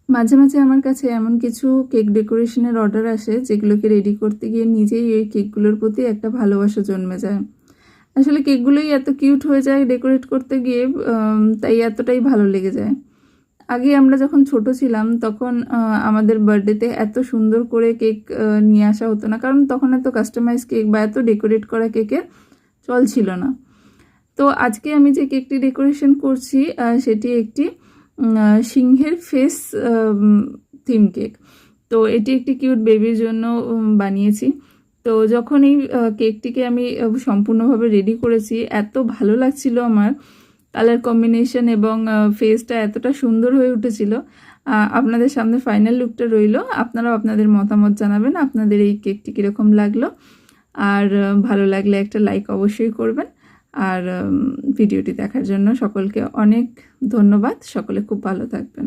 মাঝে মাঝে আমার কাছে এমন কিছু কেক ডেকোরেশনের অর্ডার আসে যেগুলোকে রেডি করতে গিয়ে নিজেই ওই কেকগুলোর প্রতি একটা ভালোবাসা জন্মে যায়। আসলে কেকগুলোই এত কিউট হয়ে যায় ডেকোরেট করতে গিয়ে, তাই এতটাই ভালো লেগে যায়। আগে আমরা যখন ছোট ছিলাম তখন আমাদের বার্থডেতে এত সুন্দর করে কেক নিয়ে আসা হতো না, কারণ তখন এত কাস্টমাইজ কেক বা এত ডেকোরেট করা কেকের চল ছিল না। তো আজকে আমি যে কেকটি ডেকোরেশন করছি সেটি একটি সিংহের ফেস থিম কেক। তো এটি একটি কিউট বেবির জন্য বানিয়েছি। তো যখন এই কেকটিকে আমি সম্পূর্ণভাবে রেডি করেছি, এত ভালো লাগছিল আমার, কালার কম্বিনেশন এবং ফেসটা এতটা সুন্দর হয়ে উঠেছিল। আপনাদের সামনে ফাইনাল লুকটা রইল, আপনারাও আপনাদের মতামত জানাবেন আপনাদের এই কেকটি কীরকম লাগলো। আর ভালো লাগলে একটা লাইক অবশ্যই করবেন। আর ভিডিওটি দেখার জন্য সকলকে অনেক ধন্যবাদ। সকলে খুব ভালো থাকবেন।